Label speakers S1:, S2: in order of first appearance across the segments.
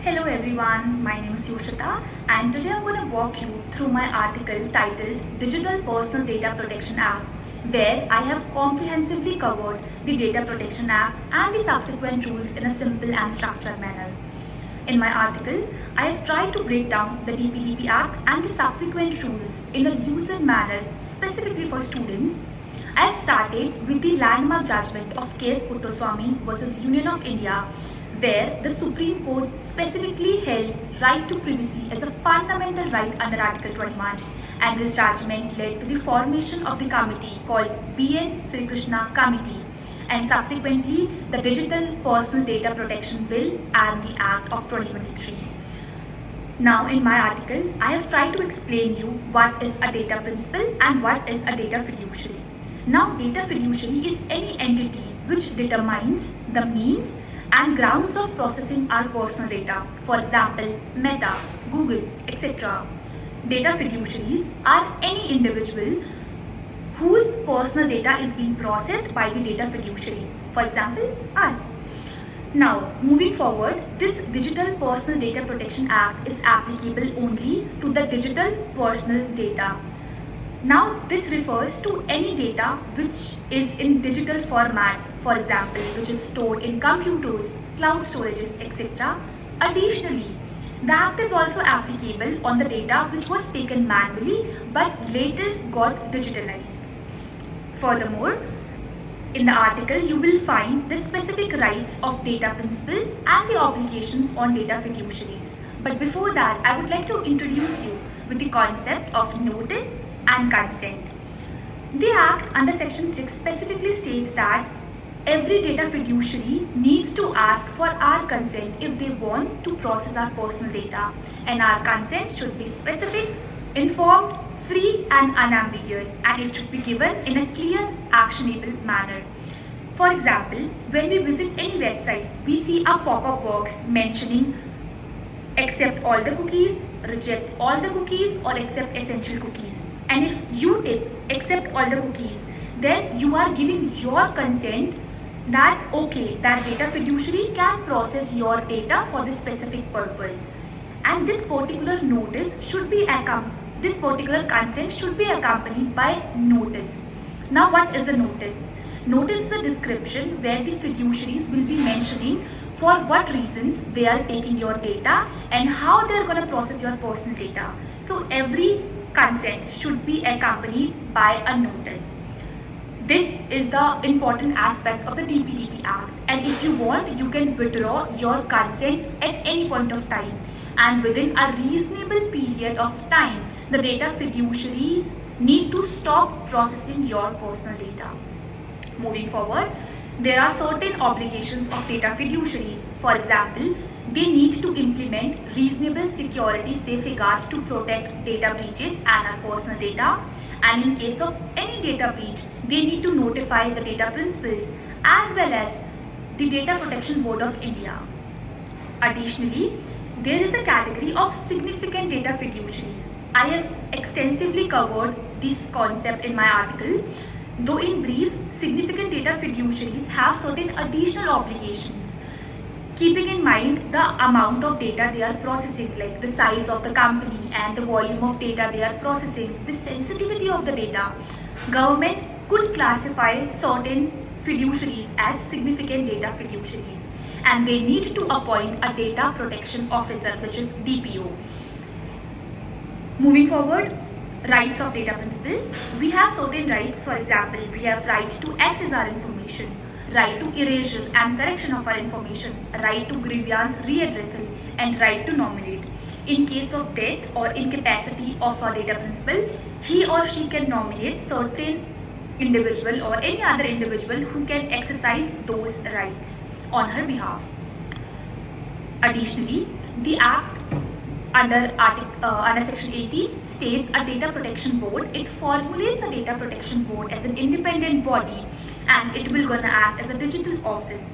S1: Hello everyone, my name is Yoshita and today I'm going to walk you through my article titled Digital Personal Data Protection Act, where I have comprehensively covered the Data Protection Act and the subsequent rules in a simple and structured manner. In my article, I have tried to break down the DPDP Act and the subsequent rules in a user manner specifically for students. I have started with the landmark judgment of K.S. Puttoswamy versus Union of India, where the Supreme Court specifically held right to privacy as a fundamental right under Article 21, and this judgment led to the formation of the committee called B.N. Sri Krishna Committee, and subsequently the Digital Personal Data Protection Bill and the Act of 2023. Now in my article, I have tried to explain you what is a data principal and what is a data fiduciary. Now data fiduciary is any entity which determines the means and grounds of processing our personal data. For example, Meta, Google, etc. Data fiduciaries are any individual whose personal data is being processed by the data fiduciaries. For example, us. Now, moving forward, this Digital Personal Data Protection Act is applicable only to the digital personal data. Now, this refers to any data which is in digital format, for example, which is stored in computers, cloud storages, etc. Additionally, the Act is also applicable on the data which was taken manually but later got digitalized. Furthermore, in the article, you will find the specific rights of data principals and the obligations on data fiduciaries. But before that, I would like to introduce you with the concept of notice and consent. The Act under Section 6 specifically states that every data fiduciary needs to ask for our consent if they want to process our personal data, and our consent should be specific, informed, free and unambiguous, and it should be given in a clear, actionable manner. For example, when we visit any website, we see a pop-up box mentioning accept all the cookies, reject all the cookies or accept essential cookies. And if you tick accept all the cookies, then you are giving your consent that okay, that data fiduciary can process your data for this specific purpose. And this particular notice should be this particular consent should be accompanied by notice. Now what is a notice? Notice is a description where the fiduciaries will be mentioning for what reasons they are taking your data and how they are going to process your personal data. So every consent should be accompanied by a notice. This is the important aspect of the DPDP Act, and if you want, you can withdraw your consent at any point of time, and within a reasonable period of time, the data fiduciaries need to stop processing your personal data. Moving forward, there are certain obligations of data fiduciaries. For example, they need to implement reasonable security safeguards to protect data breaches and our personal data. And in case of any data breach, they need to notify the data principals as well as the Data Protection Board of India. Additionally, there is a category of significant data fiduciaries. I have extensively covered this concept in my article. Though in brief, significant data fiduciaries have certain additional obligations, keeping in mind the amount of data they are processing, like the size of the company and the volume of data they are processing, the sensitivity of the data. Government could classify certain fiduciaries as significant data fiduciaries, and they need to appoint a data protection officer, which is DPO. Moving forward, rights of data principals. We have certain rights. For example, we have right to access our information, right to erasure and correction of our information, right to grievance readdressal, and right to nominate. In case of death or incapacity of our data principal, he or she can nominate certain individual or any other individual who can exercise those rights on her behalf. Additionally, the Act under Section 18 states a data protection board. It formulates a data protection board as an independent body, and it will gonna act as a digital office.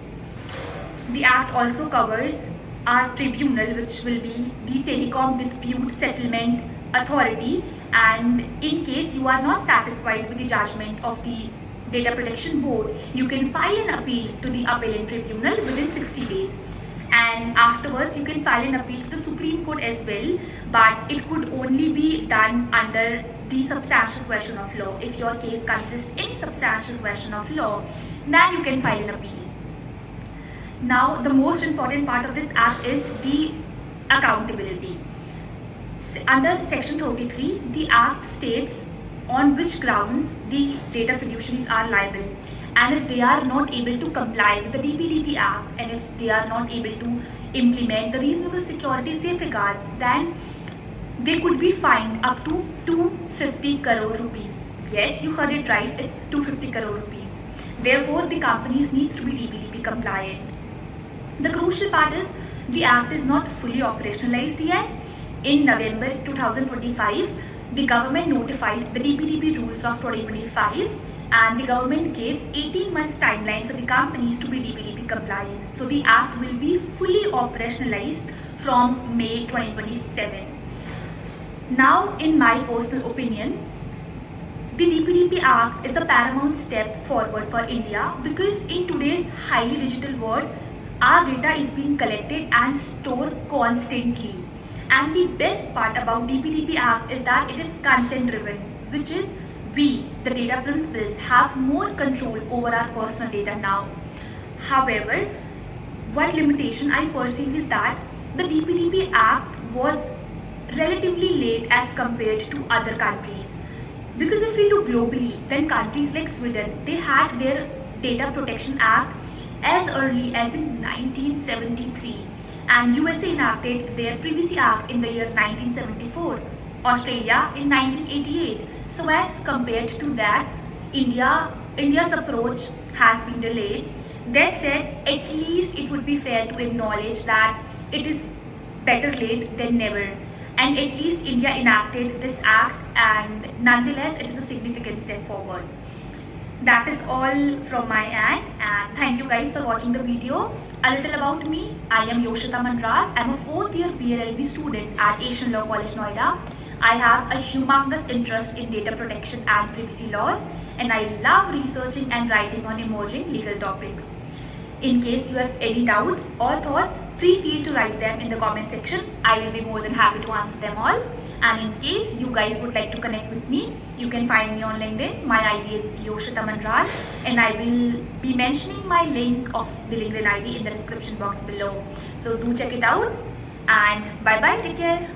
S1: The Act also covers our tribunal, which will be the Telecom Dispute Settlement Authority, and in case you are not satisfied with the judgment of the Data Protection Board, you can file an appeal to the Appellate Tribunal within 60 days. and afterwards you can file an appeal to the Supreme Court as well, but it could only be done under the substantial question of law. If your case consists in substantial question of law, then you can file an appeal. Now, the most important part of this act is the accountability. Under section 33, the act states on which grounds the data fiduciaries are liable, and if they are not able to comply with the DPDP Act, and if they are not able to implement the reasonable security safeguards, then they could be fined up to 250 crore rupees. Yes, you heard it right, it's 250 crore rupees. Therefore, the companies needs to be DPDP compliant. The crucial part is the act is not fully operationalized yet. In November 2025, the government notified the DPDP rules of 2025, and the government gave 18 months timeline for the companies to be DPDP compliant. So the act will be fully operationalized from May 2027. Now, in my personal opinion, the DPDP Act is a paramount step forward for India, because in today's highly digital world, our data is being collected and stored constantly. And the best part about DPDP Act is that it is consent driven, which is we, the data principals, have more control over our personal data now. However, one limitation I perceive is that the DPDP Act was relatively late as compared to other countries. Because if we look globally, then countries like Sweden, they had their Data Protection Act as early as in 1973, and USA enacted their Privacy Act in the year 1974, Australia in 1988. So as compared to that, India's approach has been delayed. That said, at least it would be fair to acknowledge that it is better late than never, and at least India enacted this act, and nonetheless it is a significant step forward. That is all from my end, and thank you guys for watching the video. A little about me: I am Yoshita Mandral. I am a 4th year PLLB student at Asian Law College, Noida. I have a humongous interest in data protection and privacy laws, and I love researching and writing on emerging legal topics. In case you have any doubts or thoughts, feel free to write them in the comment section. I will be more than happy to answer them all. And in case you guys would like to connect with me, you can find me on LinkedIn. My ID is Yoshita Mandral, and I will be mentioning my link of the LinkedIn ID in the description box below. So do check it out, and bye bye, take care.